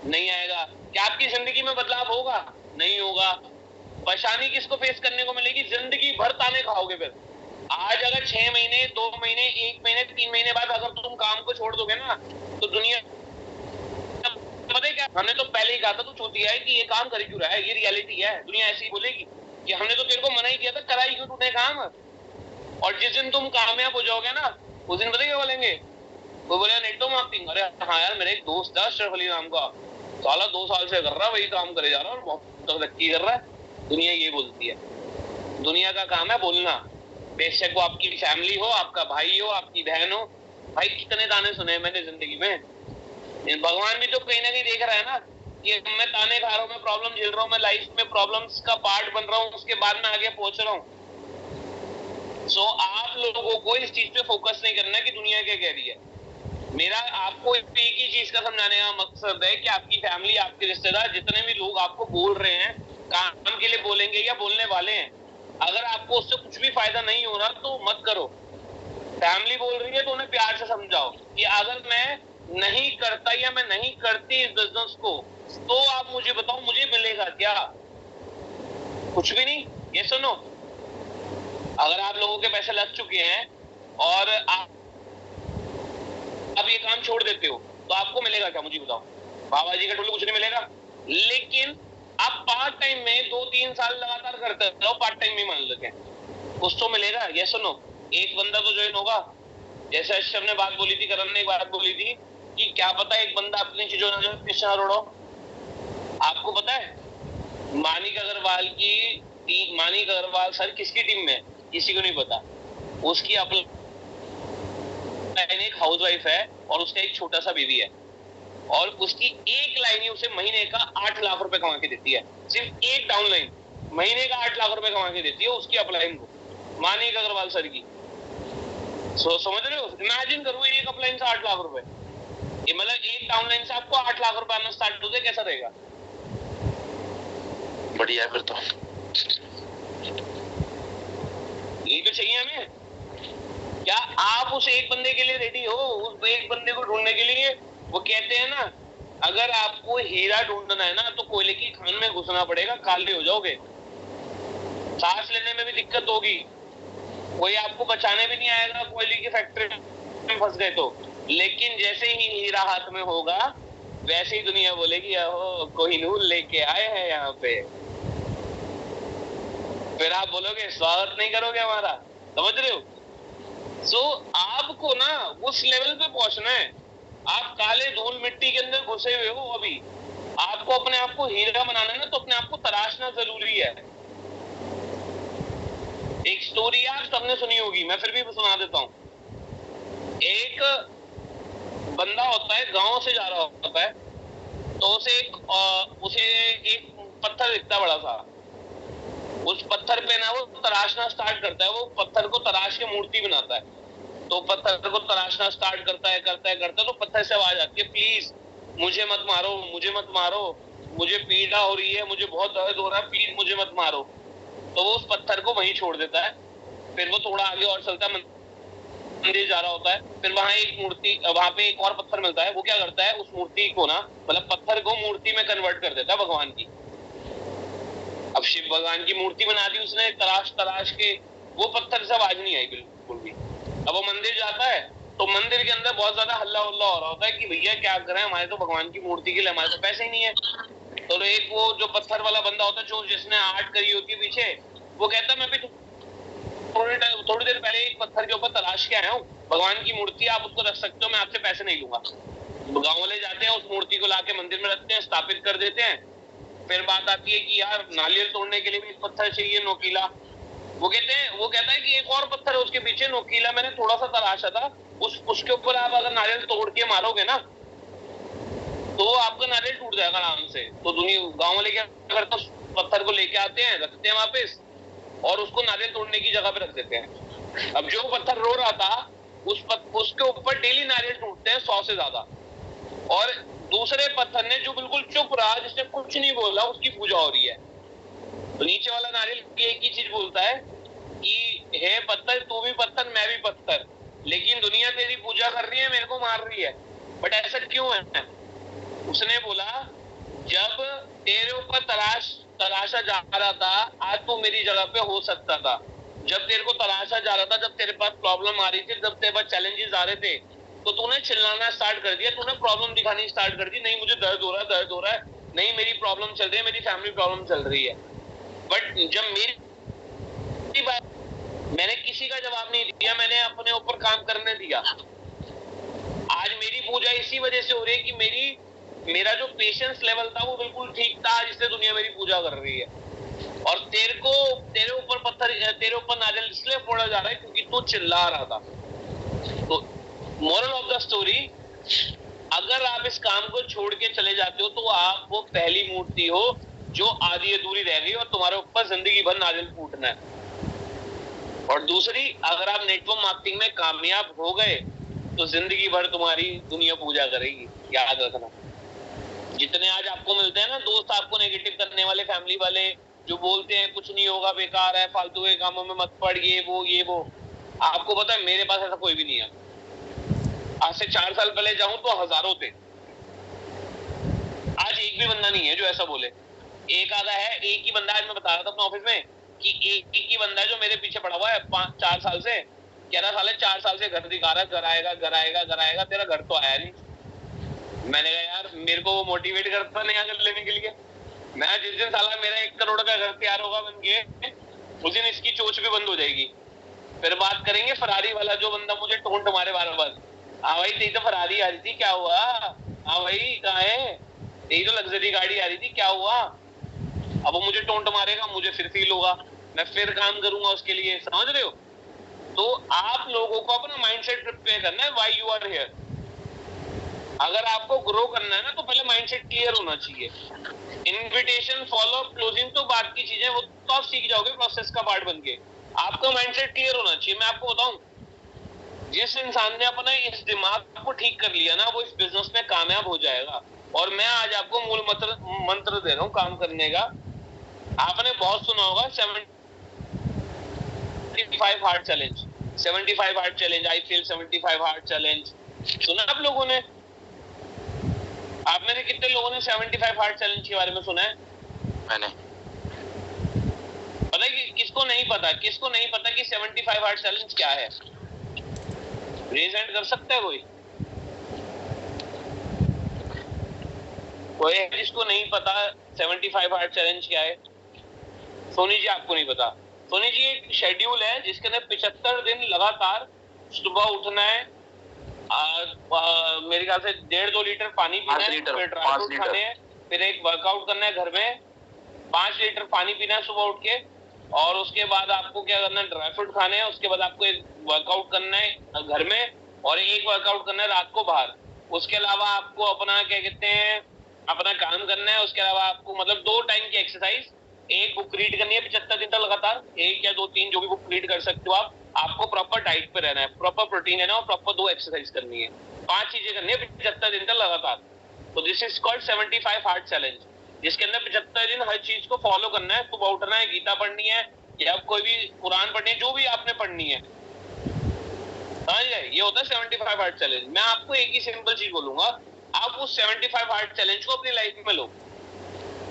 नहीं आएगा। क्या आपकी जिंदगी में बदलाव होगा? नहीं होगा। परेशानी किसको फेस करने को मिलेगी? जिंदगी भर ताने खाओगे। फिर आज अगर 6 महीने, 2 महीने, 1 महीने, 3 महीने बाद अगर तुम काम को छोड़ दोगे ना, तो दुनिया, पता है क्या, हमने तो पहले ही कहा था तू चूतिया है कि ये काम कर क्यों रहा है, ये रियलिटी है। दुनिया ऐसी ही बोलेगी कि हमने तो तेरे को मना ही किया था, कराई क्यों तूने काम। और जिस दिन तुम कामयाब हो जाओगे ना, उस दिन पता क्या बोलेंगे? वो बोले नेटो मार्केटिंग। अरे हाँ यार, मेरे एक दोस्त है अशरफ अली नाम का, साला 2 साल से कर रहा है, वही काम करे जा रहा है और बहुत तरक्की कर रहा है। दुनिया ये बोलती है। दुनिया का काम है बोलना, बेशक वो आपकी फैमिली हो, आपका भाई हो, आपकी बहन हो। भाई कितने ताने सुने मैंने जिंदगी में। भगवान भी तो कहीं ना कहीं देख रहा है ना कि मैं ताने खा रहा हूँ, मैं प्रॉब्लम झेल रहा हूँ, मैं लाइफ में प्रॉब्लम्स का पार्ट बन रहा हूँ, उसके बाद मैं आगे पहुंच रहा हूँ। सो आप लोगों को इस चीज पे फोकस नहीं करना कि दुनिया क्या कह रही है। मेरा आपको एक ही चीज का समझाने का मकसद है कि आपकी फैमिली, आपके रिश्तेदार, जितने भी लोग आपको बोल रहे हैं, काम के लिए बोलेंगे या बोलने वाले हैं, अगर आपको उससे कुछ भी फायदा नहीं हो रहा तो मत करो। फैमिली बोल रही है तो उन्हें प्यार से समझाओ कि अगर मैं नहीं करता या मैं नहीं करती इस बिजनेस को, तो आप मुझे बताओ मुझे मिलेगा क्या? कुछ भी नहीं। ये सुनो, अगर आप लोगों के पैसे लग चुके हैं और आप ये काम छोड़ देते हो तो आपको मिलेगा क्या? मुझे बताओ। बाबा जी का टुल्लू कुछ नहीं मिलेगा। लेकिन आप पार्ट टाइम में 2-3 साल लगातार करते रहो, पार्ट टाइम में मान लेते हैं, कुछ तो मिलेगा। ये सुनो, एक बंदा तो ज्वाइन होगा। जैसे अशरफ ने बात बोली थी, करण ने एक बात बोली थी कि क्या पता एक बंदा अपनी चीजों में पीछे रोड़ो। आपको पता है मानिक अग्रवाल सर किसकी टीम में? किसी को नहीं पता। उसकी अपनी एक हाउसवाइफ है और उसका एक छोटा सा बेबी है, और उसकी एक लाइन ही उसे महीने का 8 लाख रुपए कमा के देती है। सिर्फ एक डाउन लाइन महीने का 8 लाख रुपए कमा के देती है उसकी अपलाइन को, मानिक अग्रवाल सर की। समझ रहे हो? इमेजिन करो एक अपलाइन से 8 लाख रुपए, मतलब एक डाउन लाइन से आपको 8 लाख रुपए आना स्टार्ट हो जाए, कैसा रहेगा? बढ़िया है फिर तो। यही तो चाहिए हमें। क्या आप उस एक बंदे के लिए रेडी हो? उस एक बंदे को ढूंढने के लिए? वो कहते हैं ना, अगर आपको हीरा ढूंढना है ना तो कोयले की खान में घुसना पड़ेगा, काले हो जाओगे, सांस लेने में भी दिक्कत होगी, कोई आपको बचाने भी नहीं आएगा कोयले की फैक्ट्री में फंस गए तो। लेकिन जैसे ही हीरा हाथ में होगा वैसे ही दुनिया बोलेगी ओह कोहिनूर लेके आए हैं यहाँ पे। फिर आप बोलोगे स्वागत नहीं करोगे हमारा? समझ रहे हो? सो आपको ना उस लेवल पे पहुंचना है। आप काले धूल मिट्टी के अंदर घुसे हुए हो अभी। आपको अपने आप को हीरा बनाना है ना, तो अपने आप को तराशना जरूरी है। एक स्टोरी आप सबने सुनी होगी, मैं फिर भी सुना देता हूँ। एक बंदा होता है, गांव से जा रहा होता है, तो उसे एक पत्थर दिखता है बड़ा सा। उस पत्थर पे ना वो तराशना स्टार्ट करता है, वो पत्थर को तराश के मूर्ति बनाता है। तो पत्थर को तराशना स्टार्ट करता है तो पत्थर से आवाज आती है, प्लीज मुझे मत मारो, मुझे मत मारो, मुझे पीड़ा हो रही है, मुझे बहुत दर्द हो रहा है, प्लीज मुझे मत मारो। तो वो उस पत्थर को वहीं छोड़ देता है। फिर वो थोड़ा आगे और चलता है, मंदिर जा रहा होता है। फिर वहां पे एक और पत्थर मिलता है। वो क्या करता है, उस मूर्ति को ना, मतलब पत्थर को मूर्ति में कन्वर्ट कर देता है भगवान की। अब शिव भगवान की मूर्ति बना दी उसने, तराश के। वो पत्थर से आवाज नहीं आई बिल्कुल भी। अब वो मंदिर जाता है तो मंदिर के अंदर बहुत ज्यादा हल्ला उल्ला हो रहा होता है कि भैया क्या करें, हमारे तो भगवान की मूर्ति के लिए हमारे तो पैसे ही नहीं है। तो एक वो जो पत्थर वाला बंदा होता है, जो जिसने आर्ट करी होती है पीछे, वो कहता है मैं भी थोड़ी देर पहले एक पत्थर के ऊपर तलाश के आया हूँ, भगवान की मूर्ति, आप उसको रख सकते हो, मैं आपसे पैसे नहीं लूंगा। गाँव वाले जाते हैं, उस मूर्ति को लाके मंदिर में रखते हैं, स्थापित कर देते हैं। फिर बात आती है कि यार नारियल तोड़ने के लिए भी पत्थर चाहिए नोकीला। वो कहता है कि एक और पत्थर है उसके पीछे नोकीला, मैंने थोड़ा सा तराशा था, उसके ऊपर आप अगर नारियल तोड़ के मारोगे ना तो आपका नारियल टूट जाएगा आराम से। तो दुनिया गाँव वाले क्या करते हैं, पत्थर को लेके आते हैं, रखते हैं वापस और उसको नारियल तोड़ने की जगह पे रख देते हैं। अब जो पत्थर रो रहा था उसके ऊपर डेली नारियल टूटते हैं 100 से ज्यादा, और दूसरे पत्थर ने जो बिल्कुल चुप रहा, जिसने कुछ नहीं बोला, उसकी पूजा हो रही है। तो नीचे वाला नारियल एक ही चीज बोलता है कि हे पत्थर, तू भी पत्थर मैं भी पत्थर, लेकिन दुनिया तेरी पूजा कर रही है, मेरे को मार रही है, बट ऐसा क्यों है? उसने बोला जब तेरे ऊपर तराशा जा रहा था, आज तू मेरी जगह पे हो सकता था। जब तेरे को तराशा जा रहा था, जब तेरे पास प्रॉब्लम आ रही थी, जब तेरे पास चैलेंजेस आ रहे थे, तो तूने चिल्लाना स्टार्ट कर दिया, तूने प्रॉब्लम दिखानी स्टार्ट कर दी, नहीं मुझे दर्द हो रहा है, नहीं मेरी प्रॉब्लम चल रही है, मेरी फैमिली प्रॉब्लम चल रही है। बट जब मेरी बात, मैंने किसी का जवाब नहीं दिया, मैंने अपने ऊपर काम करने दिया। आज मेरी पूजा इसी वजह से हो रही है कि मेरा जो पेशेंस लेवल था वो बिल्कुल ठीक था, जिससे दुनिया मेरी पूजा कर रही है। और तेरे ऊपर नारियल इसलिए फोड़ा जा रहा है क्योंकि तू चिल्ला रहा था। तो मोरल ऑफ द स्टोरी, अगर आप इस काम को छोड़ के चले जाते हो तो आप वो पहली मूर्ति हो जो आधी अधूरी रह गई और तुम्हारे ऊपर जिंदगी भर नारियल फूटना है। और दूसरी, अगर आप नेटवर्क मार्केटिंग में कामयाब हो गए तो जिंदगी भर तुम्हारी दुनिया पूजा करेगी। याद रखना, जितने आज आपको मिलते हैं ना दोस्त, आपको नेगेटिव करने वाले, फैमिली वाले, जो बोलते हैं कुछ नहीं होगा, बेकार है, फालतू के कामों में मत पड़, ये वो, आपको पता है मेरे पास ऐसा कोई भी नहीं है। आज से 4 साल पहले जाऊं तो हजारों थे, आज एक भी बंदा नहीं है जो ऐसा बोले। एक आधा है, एक ही बंदा, आज मैं बता रहा था अपने ऑफिस में कि एक ही बंदा है जो मेरे पीछे पड़ा हुआ है 4 साल से, कह रहा साले 4 साल से घर दिखा रहा है, घर आएगा, तेरा घर तो आया नहीं। मैंने कहा यार मेरे को वो मोटिवेट करता नया घर लेने के लिए, मैं जिस दिन साला मेरा 1 करोड़ का घर तैयार होगा बन के, उस दिन इसकी चोच भी बंद हो जाएगी। फिर बात करेंगे फरारी वाला, जो बंदा मुझे टोंट मारे बार, हाँ भाई तेरी तो फरारी आ रही थी, क्या हुआ? हाँ भाई कहाँ है? तेरी तो लग्जरी गाड़ी आ रही थी, क्या हुआ? अब वो मुझे टोंट मारेगा, मुझे फिर फील होगा, मैं फिर काम करूंगा उसके लिए, समझ रहे हो? तो आप लोगों को अपना माइंडसेट प्रिपेयर करना है, व्हाई यू आर हियर। अगर आपको ग्रो करना है ना, तो पहले माइंडसेट क्लियर होना चाहिए। इनविटेशन, फॉलो अप, क्लोजिंग तो बात की चीजें, वो तो आप सीख जाओगे प्रोसेस का पार्ट बन के। आपका माइंडसेट क्लियर होना चाहिए। मैं आपको बताऊं, जिस इंसान ने अपना इस दिमाग को ठीक कर लिया ना, वो इस बिजनेस में कामयाब हो जाएगा। और मैं आज आपको मूल मंत्र दे रहा हूँ काम करने का। आपने बहुत सुना होगा 75 heart challenge, 75 heart challenge, I feel 75 heart challenge, सुना आप लोगों ने? आप में से कितने लोगों ने 75 हार्ट चैलेंज के बारे में सुना है? मैंने। पता है कि किसको नहीं पता कि 75 हार्ट चैलेंज क्या है? रेज हैंड कर सकता है कोई है जिसको नहीं पता 75 हार्ट चैलेंज क्या है? सोनी जी आपको नहीं पता? सोनी जी एक शेड्यूल है जिसके अंदर 75 दिन लगातार सुबह उठना है, मेरे ख्याल से 1.5-2 लीटर पानी पीना है, फिर ड्राई फ्रूट खाने हैं, फिर एक वर्कआउट करना है घर में, 5 लीटर पानी पीना है सुबह उठ के, और उसके बाद आपको क्या करना है, ड्राई फ्रूट खाने हैं, उसके बाद आपको एक वर्कआउट करना है घर में, और एक वर्कआउट करना है रात को बाहर। उसके अलावा आपको अपना क्या कहते हैं, अपना काम करना है। उसके अलावा आपको मतलब 2 टाइम की एक्सरसाइज, एक बुक रीड करनी है 75 दिन तक लगातार, 1 या 2-3 जो भी बुक रीड कर सकते हो आप। आपको प्रॉपर डाइट पे रहना है, प्रॉपर प्रोटीन लेना है, और प्रॉपर 2 एक्सरसाइज करनी है। 5 चीजें करनी है 75 दिन तक लगातार। तो this is called 75 heart challenge, जिसके अंदर 75 दिन हर चीज को फॉलो करना है। सुबह उठना है, गीता पढ़नी है, या कोई भी कुरान पढ़नी है, जो भी आपने पढ़नी है, समझ गए? ये होता है 75 हार्ट चैलेंज। मैं आपको एक ही सिंपल चीज बोलूंगा, आप उस 75 हार्ट चैलेंज को अपनी लाइफ में लो।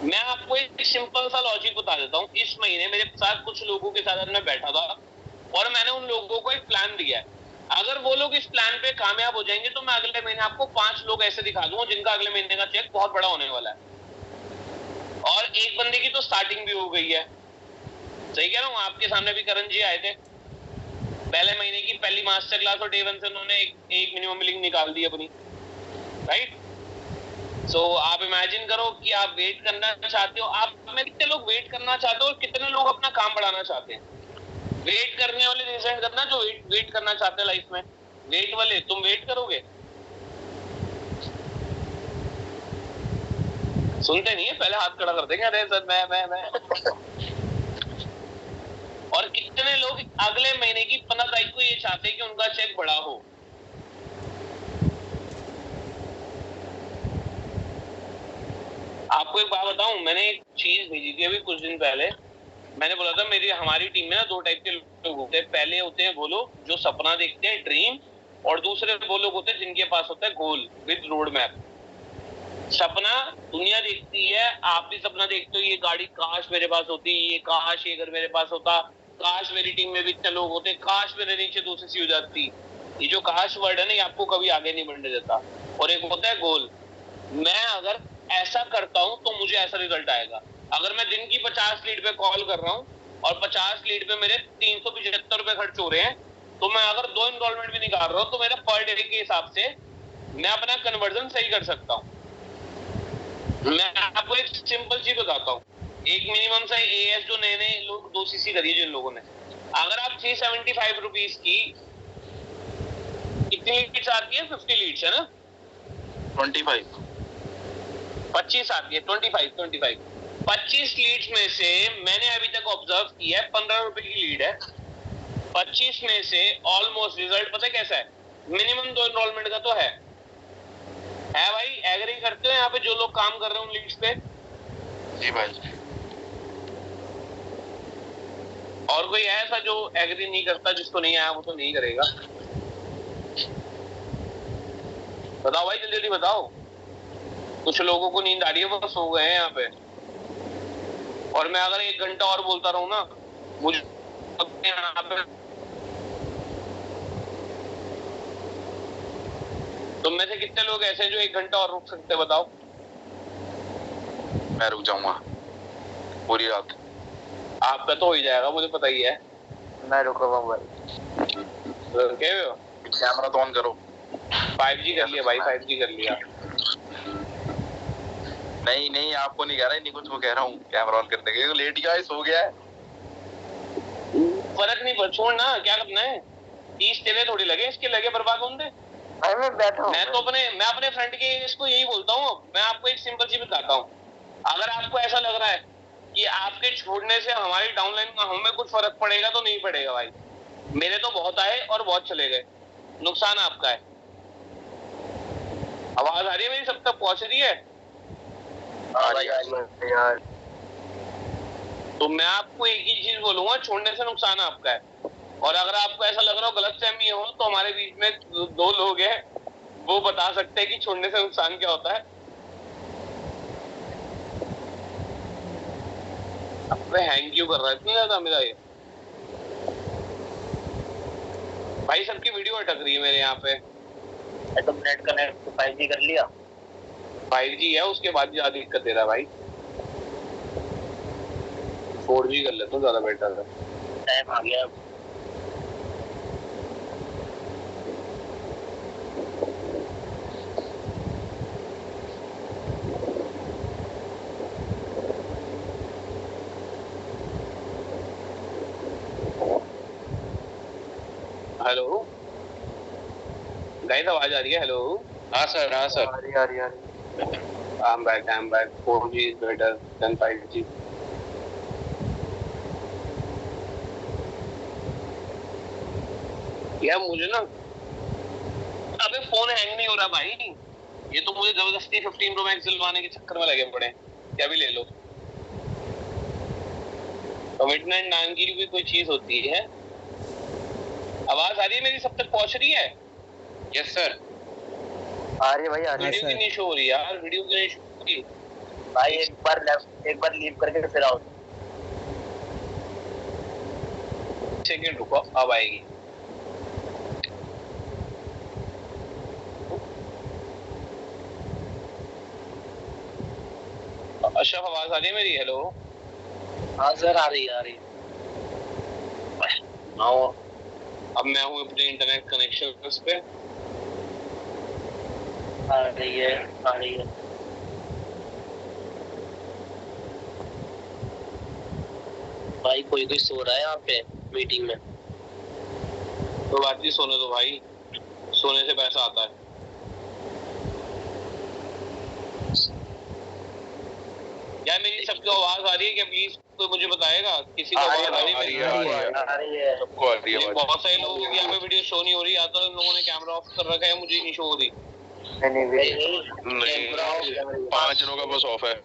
मैं आपको एक सिंपल सा लॉजिक बता देता हूँ। इस महीने मेरे साथ कुछ लोगों के साथ मैं बैठा था, और मैंने उन लोगों को एक प्लान दिया है। अगर वो लोग इस प्लान पे कामयाब हो जाएंगे तो मैं अगले महीने आपको 5 लोग ऐसे दिखा दूंगा जिनका अगले महीने का चेक बहुत बड़ा होने वाला है। और एक बंदे की तो स्टार्टिंग भी हो गई है, सही कह रहा हूँ? आपके सामने भी करण जी आए थे, पहले महीने की पहली मास्टर क्लास और डे 1 से उन्होंने एक मिनिमम बिलिंग निकाल दी अपनी, राइट? आप इमेजिन करो कि आप वेट करना चाहते हो, आप में कितने लोग वेट करना चाहते हो और कितने लोग अपना काम बढ़ाना चाहते हैं। वेट करने वाले रेज हैंड करना जो वेट करना चाहते हैं लाइफ में। वेट वाले, तुम वेट करोगे? सुनते नहीं है, पहले हाथ खड़ा कर देंगे, अरे सर मैं और कितने लोग अगले महीने की 15 तारीख को ये चाहते हैं कि उनका चेक बढ़ा हो। आपको एक बात बताऊं, मैंने एक चीज भेजी थी अभी कुछ दिन पहले। मैंने बोला था हमारी टीम में ना 2 टाइप के लोग होते हैं। पहले होते हैं वो लोग जो सपना देखते हैं, ड्रीम, और दूसरे वो लोग होते हैं जिनके पास होता है गोल विद रोड मैप। सपना दुनिया देखती है, आप भी सपना देखते हो, ये गाड़ी काश मेरे पास होती, ये काश ये घर मेरे पास होता, काश मेरी टीम में भी इतने लोग होते, काश मेरे नीचे दूसरी सी हो जाती। ये जो काश वर्ड है ना, ये आपको कभी आगे नहीं बढ़ने देता। और एक होता है गोल, मैं अगर ऐसा करता हूं तो मुझे ऐसा रिजल्ट आएगा। अगर मैं दिन की 50 लीड पे कॉल कर रहा हूं और 50 लीड पे मेरे 375 रुपए खर्च हो रहे हैं, तो मैं अगर 2 इनरोलमेंट भी निकाल रहा हूं तो मेरा पर डे के हिसाब से मैं अपना कन्वर्जन सही कर सकता हूं। मैं आपको एक सिंपल चीज बताता हूँ। एक मिनिमम सा एएस जो नए नए लोग 2 सीसी करी जिन लोगों ने, अगर आप 375 रुपीज की कितनी लीड्स आती है? 50 लीड्स है ना, 25 आती है, 25 लीड्स में से मैंने अभी तक ऑब्जर्व किया है 15 रुपए की लीड है। 25 में से ऑलमोस्ट रिजल्ट पता है कैसा है? मिनिमम 2 इनरोलमेंट का तो है भाई। एग्री करते हो यहाँ पे जो लोग काम कर रहे हैं उन लीड्स पे? जी भाई। और कोई है ऐसा जो एग्री नहीं करता? जिसको नहीं आया वो तो नहीं करेगा। बताओ भाई, जल्दी जल्दी बताओ। कुछ लोगों को नींद आ रही है, वो सो गए हैं यहाँ पे। और मैं अगर 1 घंटा और बोलता रहूं ना, मुझे यहाँ पे तुम में से कितने लोग ऐसे जो 1 घंटा और रुक सकते, बताओ? मैं रुक जाऊंगा पूरी रात। आपका तो हो ही जाएगा, मुझे पता ही है। मैं रुकूंगा भाई। रुके हुए हो? कैमरा तो ऑन करो। 5G कर लिया भाई, 5G कर लिया। नहीं आपको नहीं कह रहा, नहीं कुछ को कह रहा हूँ कैमरा ऑन करने के। लेट गया है, सो गया है, फर्क नहीं पड़, छोड़ ना, क्या करना है? 30 तेरे थोड़ी लगे, इसके लगे बर्बाद होंगे। मैं बैठा हूँ। मैं अपने फ्रेंड के इसको यही बोलता हूँ। मैं आपको एक सिंपल चीज बताता हूँ। अगर आपको ऐसा लग रहा है कि आपके छोड़ने से हमारी डाउनलाइन में हमें कुछ फर्क पड़ेगा, तो नहीं पड़ेगा भाई। मेरे तो बहुत आए और बहुत चले गए, नुकसान आपका है। आवाज आ रही है मेरी? सब तक पहुंच रही है? यार तो मैं आपको एक ही चीज बोलूंगा, छोड़ने से नुकसान आपका है। और अगर आपको ऐसा लग रहा हो गलतफहमी हो, तो हमारे बीच में 2 लोग हैं, वो बता सकते हैं कि छोड़ने से नुकसान क्या होता है। अब हैंग क्यों कर रहा है इतना ज्यादा मेरा ये? भाई सबकी वीडियो अटक रही है मेरे यहाँ पे। तुम नेट कनेक्ट 5G कर लिया? 5G है, उसके बाद ज्यादा दिक्कत दे रहा है भाई। 4G कर लेता हूँ, ज्यादा बेटर है। टाइम आ गया। हेलो गाइस, आवाज आ रही है? हेलो। हाँ सर। आ रही I'm back. 4G is better than 5G. यार मुझे ना अबे फोन हैंग नहीं हो रहा भाई। ये तो मुझे जबरदस्ती 15 Pro Max दिलवाने के चक्कर में लगे पड़े। क्या भी ले लो। कमिटमेंट नाम की भी कोई चीज होती है। आवाज आ रही है मेरी? सब तक पहुंच रही है? Yes sir. आ रही है भाई, आ रही है। वीडियो की नहीं शो हो रही यार, वीडियो की नहीं शो हो रही भाई। एक बार लीव करके फिर आओ। सेकंड रुको, अब आएगी। अशरफ, आवाज आ रही है मेरी? हेलो। हाँ सर, आ रही है आओ। अब मैं हूँ अपने इंटरनेट कनेक्शन पे। आ रही है। भाई कोई कोई सो रहा है यहाँ पे मीटिंग में। तो बात नहीं, सोने दो भाई, सोने से पैसा आता है। यार मेरी सबको आवाज आ रही है क्या? प्लीज कोई मुझे बताएगा, किसी को आवाज आ रही है मेरी? सबको आ रही है। बहुत सारे लोगों की यहाँ पे वीडियो शो नहीं हो रही, या तो इन लोगों ने कैमरा ऑफ कर रखा है, मुझे नहीं शो हो रही। नहीं, 5 जनों का बस ऑफ है।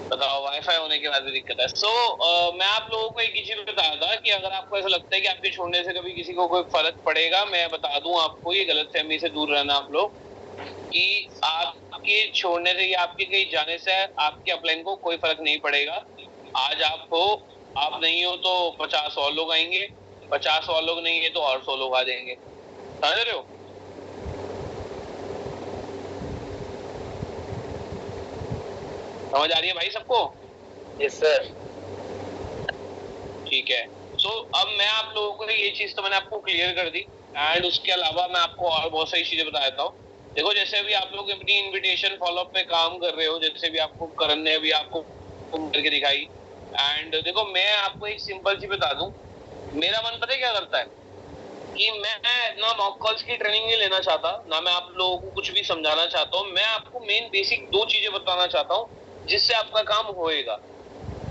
बताओ, वाईफाई होने के बाद भी दिक्कत है। मैं आप लोगों को एक ही चीज बताया था कि अगर आपको ऐसा लगता है कि आपके छोड़ने से कभी किसी को कोई फर्क पड़ेगा, मैं बता दूं आपको, ये गलतफहमी से दूर रहना आप लोग, कि आपके छोड़ने से या आपके कहीं जाने से आपके अपलाइन को कोई फर्क नहीं पड़ेगा। आज आप हो, आप नहीं हो तो 50 और लोग आएंगे, 50 और लोग नहीं है तो और 100 लोग आ जाएंगे। समझ रहे हो? समझ आ रही है भाई सबको? Yes sir. ठीक है। अब मैं आप लोगों को ये चीज तो मैंने आपको क्लियर कर दी, एंड उसके अलावा मैं आपको और बहुत सारी चीजें बता देता हूँ। देखो, जैसे अभी आप लोग अपनी इनविटेशन फॉलोअप पे काम कर रहे हो, जैसे भी आपको करण ने अभी आपको करके दिखाई, एंड देखो मैं आपको एक सिंपल चीज बता दूं, मेरा मन पता है क्या करता है कि मैं ना मॉक कॉल्स की ट्रेनिंग नहीं लेना चाहता, ना मैं आप लोगों को कुछ भी समझाना चाहता हूँ। मैं आपको मेन बेसिक 2 चीजें बताना चाहता हूँ जिससे आपका काम होएगा।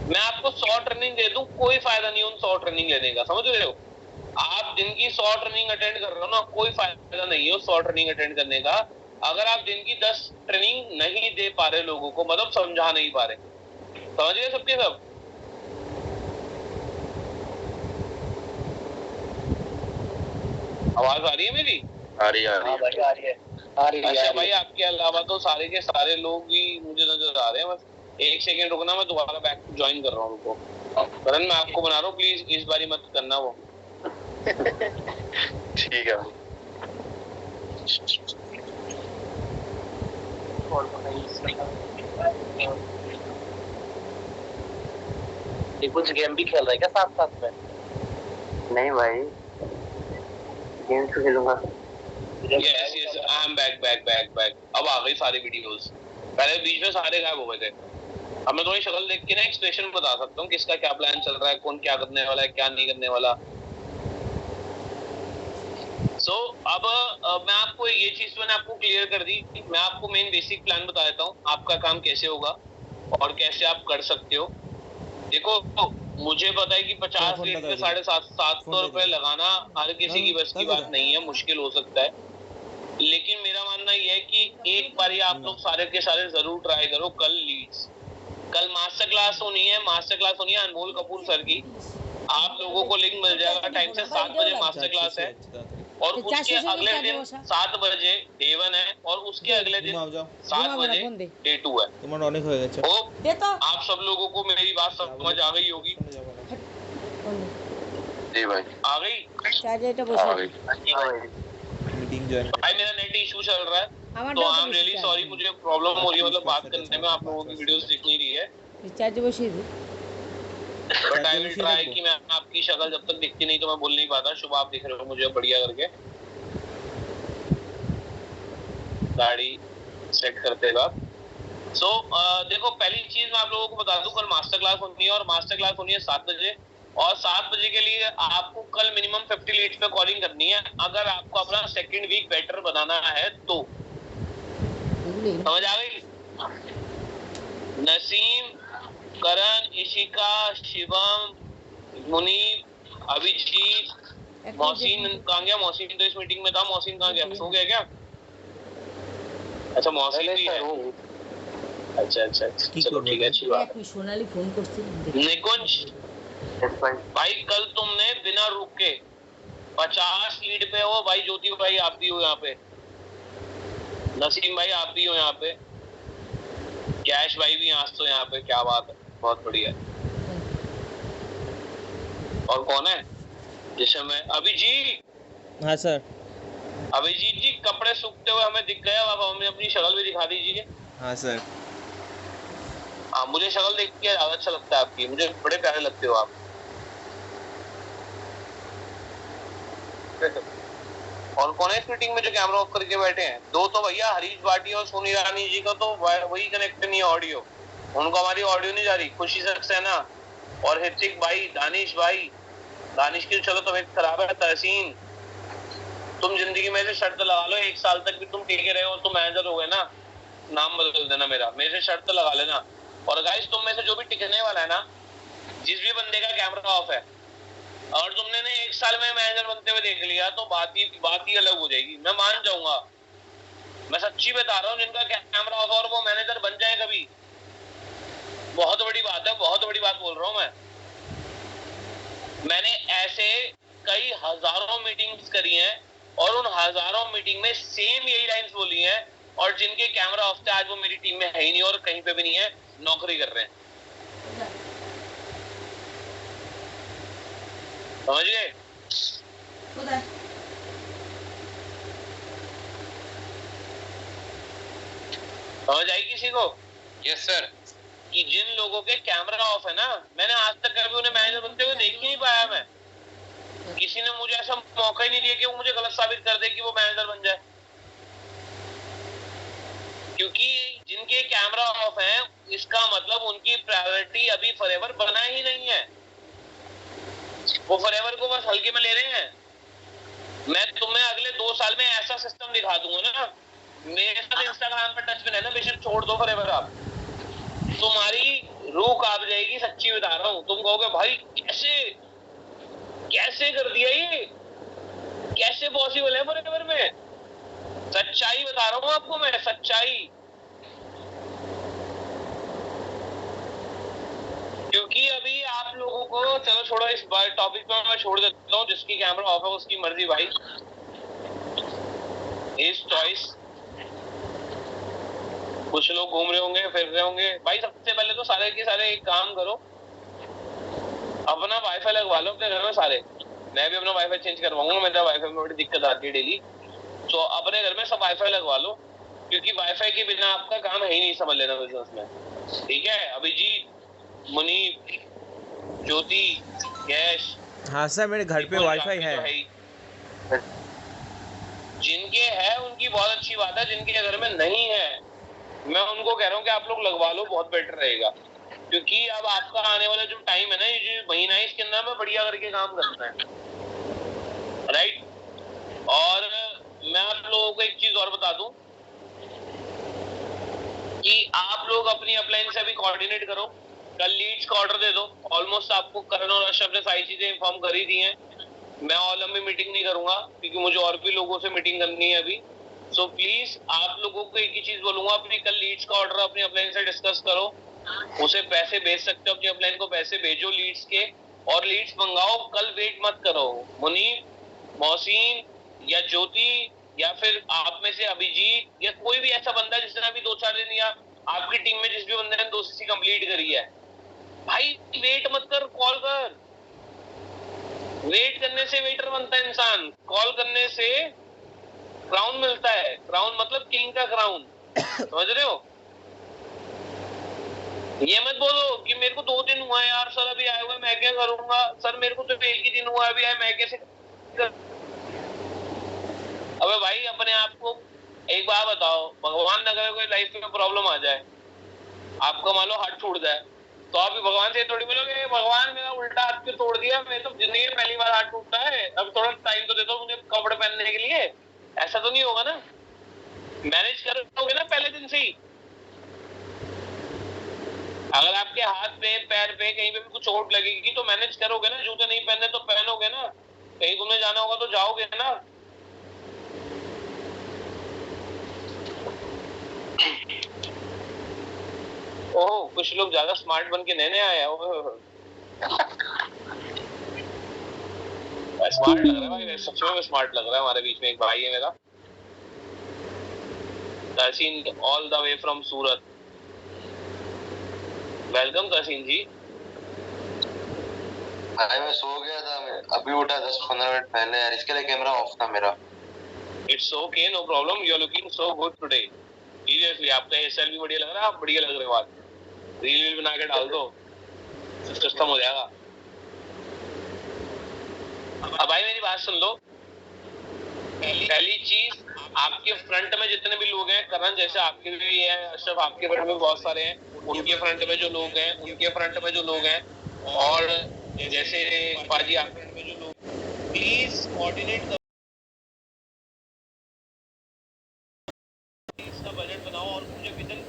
मैं आपको 100 ट्रेनिंग दे दूं, कोई फायदा नहीं उन 100 ट्रेनिंग लेने का। समझ रहे हो? आप दिन की 100 ट्रेनिंग अटेंड कर रहे हो ना, कोई फायदा नहीं है 100 ट्रेनिंग अटेंड करने का, अगर आप दिन की 10 ट्रेनिंग नहीं दे पा रहे लोगों को, मतलब समझा नहीं पा रहे। समझ गए सबके सब? आवाज आ रही है मेरी? आ रही है। अच्छा भाई, आपके अलावा तो सारे के सारे लोग ही मुझे नजर आ रहे हैं। बस एक सेकंड रुकना, मैं दोबारा बैक ज्वाइन कर रहा हूँ उनको। करण, मैं आपको बना रहा हूँ, प्लीज इस बारी मत करना वो। ठीक है। ये कुछ गेम भी खेल रहा है क्या साथ साथ में? नहीं भाई, गेम तो खेलूंगा। Yes yes, I am back. अब आ गई सारी वीडियोस। पहले बीच में सारे गायब हो गए थे। अब मैं थोड़ी शक्ल देख के ना एक्सप्रेशन बता सकता हूँ किसका क्या प्लान चल रहा है, कौन क्या करने वाला है, क्या नहीं करने वाला। अब मैं आपको ये चीज मैंने आपको क्लियर कर दी। मैं आपको मेन बेसिक प्लान बता देता हूँ, आपका काम कैसे होगा और कैसे आप कर सकते हो। देखो, मुझे पता है कि 50 लीटर पे 750 रुपए लगाना हर किसी की बस की बात नहीं है, मुश्किल हो सकता है। लेकिन मेरा मानना यह है कि एक बार आप लोग सारे के सारे जरूर ट्राई करो। कल मास्टर क्लास होनी है अनमोल कपूर सर की। आप लोगों को लिंक मिल जाएगा टाइम से 7 बजे मास्टर क्लास है, और उसके अगले दिन 7 बजे डे 1 है, और उसके अगले दिन 7 बजे डे 2 है। आप सब लोगों को मेरी बात समझ आ गई होगी? जी भाई, आ गई। भाई मेरा नेट इशू चल रहा है, तो आई एम रियली सॉरी, मुझे प्रॉब्लम हो रही है, मतलब बात करने में आप लोगों की वीडियोस दिख नहीं रही है। बट आई विल ट्राई कि मैं आपकी शक्ल जब तक दिखती नहीं तो मैं बोल नहीं पाता। शुभ, आप दिख रहे हो मुझे बढ़िया करके, दाढ़ी सेट करते वक्त। देखो, पहली चीज मैं आप लोगों को बता दूं, कल मास्टर क्लास होनी है, और मास्टर क्लास होनी है 7 बजे, और 7 बजे के लिए आपको कल मिनिमम 50 लीड्स पे कॉलिंग करनी है, अगर आपको अपना सेकंड वीक बेटर बनाना है तो। समझ आ गई? नसीम, करण, इशिका, शिवम, मुनीब, अभिजीत, मौसीन कहाँ गया? मौसीन तो इस मीटिंग में था, मौसीन कहाँ गया? सो गया क्या? अच्छा, मौसीन भी है। अच्छा, चलो ठीक है, अच्छी बात है। सोनाली फोन करती निकुंज भाई, कल तुमने बिना रुके 50 लीड पे हो भाई। ज्योति भाई आप भी हो यहाँ पे, नसीम भाई आप भी हो यहाँ पे, कैश भाई भी तो यहाँ पे। क्या बात है, बहुत बढ़िया। और कौन है? जैसे मैं अभिजीत। हाँ सर। अभिजीत जी, कपड़े सूखते हुए हमें दिख गए, अब हमें अपनी शक्ल भी दिखा दीजिए। हाँ सर। हाँ, मुझे शक्ल देख के ज्यादा अच्छा लगता है आपकी, मुझे बड़े प्यारे लगते हो आप। और कौन है इस मीटिंग में जो कैमरा ऑफ करके बैठे हैं? दो तो भैया हरीश भाटी और सोनी रानी जी का तो वही कनेक्ट नहीं है ऑडियो, उनको हमारी ऑडियो नहीं जा रही। खुशी सक्सेना और हितिक भाई, दानिश की चलो तबीयत खराब है। तहसीन, तुम जिंदगी में से शर्त लगा लो, 1 साल तक भी तुम टिके रहे हो तो मैनेजर हो गए ना, नाम बदल देना मेरा, मेरे से शर्त लगा लेना। और गाइस तुम में से जो भी टिकने वाला है ना, जिस भी बंदे का कैमरा ऑफ है और तुमने ने 1 साल में मैनेजर बनते हुए देख लिया तो बात ही अलग हो जाएगी, मैं मान जाऊंगा। मैं सच्ची बता रहा हूँ, जिनका कैमरा ऑफ और वो मैनेजर बन जाए कभी, बहुत बड़ी बात है, बहुत बड़ी बात बोल रहा हूँ मैं। मैंने ऐसे कई हजारों मीटिंग्स करी हैं और उन हजारों मीटिंग में सेम यही लाइंस बोली हैं, और जिनके कैमरा ऑफ थे आज वो मेरी टीम में है ही नहीं और कहीं पे भी नहीं है, नौकरी कर रहे हैं। समझ गए? समझ आई किसी को? Yes sir. कि जिन लोगों के कैमरा ऑफ है ना, मैंने आज तक कभी उन्हें मैनेजर बनते हुए देख ही नहीं पाया। मैं किसी ने मुझे ऐसा मौका ही नहीं दिया कि वो मुझे गलत साबित कर दे कि वो मैनेजर बन जाए, क्योंकि जिनके कैमरा ऑफ है इसका मतलब उनकी प्रायोरिटी अभी फॉरएवर बना ही नहीं है, वो फॉरएवर को बस हल्के में ले रहे हैं। मैं तुम्हें अगले 2 साल में ऐसा सिस्टम दिखा दूंगा ना, मेरे साथ इंस्टाग्राम पर टच में है ना, बेशक छोड़ दो फॉरएवर, आप तुम्हारी रूह कांप जाएगी, सच्ची बता रहा हूँ। तुम कहोगे भाई कैसे कर दिया ये, कैसे पॉसिबल है फॉरएवर में? सच्चाई बता रहा हूँ आपको मैं, सच्चाई। क्योंकि अभी आप लोगों को, चलो छोड़ो इस बार टॉपिक पर मैं छोड़ देता हूँ, जिसकी कैमरा ऑफ है उसकी मर्जी भाई, हिज चॉइस। कुछ लोग घूम रहे होंगे, फिर रहे होंगे। भाई सबसे पहले तो सारे के सारे एक काम करो, अपना वाईफाई लगवा लो अपने घर में सारे। मैं भी अपना वाईफाई चेंज करवाऊंगा, मेरा वाईफाई में बड़ी दिक्कत आती है डेली, तो अपने घर में सब वाईफाई लगवा लो, क्योंकि वाईफाई के बिना आपका काम है ही नहीं, समझ लेना बिजनेस में। ठीक है? अभिजीत, मुनीब, ज्योति, यश। हाँ सर, मेरे घर पे वाईफाई है। जिनके है उनकी बहुत अच्छी बात है, जिनके घर में नहीं है मैं उनको कह रहा हूँ कि आप लोग लगवा लो, बहुत बेटर रहेगा। क्योंकि अब आपका आने वाला जो टाइम है ना, ये जो महीना है, इसके अंदर में बढ़िया करके काम करना है, राइट? और मैं आप लोगों को एक चीज और बता दूं कि आप लोग अपनी अपलाइन से भी कोऑर्डिनेट करो, कल लीड्स का ऑर्डर दे दो। ऑलमोस्ट आपको करण और अशरफ ने सारी चीजें इन्फॉर्म कर ही दी हैं। मैं और लंबी मीटिंग नहीं करूंगा क्योंकि मुझे और भी लोगों से मीटिंग करनी है अभी। सो प्लीज आप लोगों को एक ही चीज बोलूंगा, अपनी कल लीड्स का ऑर्डर अपनी अपलाइन से डिस्कस करो, उसे पैसे भेज सकते हो, अपनी अपलाइन को पैसे भेजो लीड्स के, और लीड्स मंगाओ। कल वेट मत करो। मुनीब, मोहसिन या ज्योति या फिर आप में से अभिजीत या कोई भी ऐसा बंदा जिसने अभी 2-4 दिन या आपकी टीम में जिस भी बंदे ने 2 सीसी कंप्लीट करी है, भाई वेट मत कर, कॉल कर। वेट करने से वेटर बनता है इंसान, कॉल करने से क्राउन मिलता है। क्राउन मतलब किंग का क्राउन, समझ रहे हो? ये मत बोलो कि मेरे को 2 दिन हुआ है यार सर, अभी आए हुए मैं क्या करूंगा सर, मेरे को तो 1 ही दिन हुआ अभी है, मैं कैसे। अबे भाई अपने आप को एक बार बताओ, भगवान न करे कोई लाइफ में प्रॉब्लम आ जाए, आपका मान लो हाथ टूट जाए, तो आप भगवान से थोड़ी बोलोगे भगवान मेरा उल्टा हाथ क्यों तोड़ दिया, मैं तो जिंदगी में पहली बार हाथ टूटता है, अब थोड़ा टाइम तो दे दो मुझे कपड़े पहनने के लिए। ऐसा तो नहीं होगा ना, मैनेज करोगे ना पहले दिन से ही। अगर आपके हाथ पे पैर पे कहीं पे भी कुछ चोट लगेगी तो मैनेज करोगे ना, जूते नहीं पहनने तो पहनोगे ना, कहीं घूमने जाना होगा तो जाओगे ना। ओह कुछ लोग ज्यादा स्मार्ट बन के नए आए हैं, स्मार्ट लग रहा है भाई, सच में स्मार्ट लग रहा है। हमारे बीच में एक भाई है मेरा, Tahseen, all the way from Surat. Welcome Tahseen ji. भाई मैं सो गया था, मैं अभी उठा 10-15 मिनट पहले यार, इसके लिए कैमरा ऑफ था मेरा। It's okay, no problem, you are looking so good today. Seriously आपका हेयर स्टाइल भी बढ़िया लग रहा है, आप बढ़िया लग रहे हो आज। रील बना के डाल दो, सिस्टम हो जाएगा। अब भाई मेरी बात सुन लो, पहली चीज, आपके फ्रंट में जितने भी लोग हैं, करण जैसे आपके भी हैं, अशरफ आपके फ्रंट में बहुत सारे हैं, उनके फ्रंट में जो लोग हैं, उनके फ्रंट में जो लोग हैं, और जैसे बाजी आपके फ्रंट में जो लोग, प्लीज कोऑर्डिनेट इसका बजट बनाओ और मुझे विदिन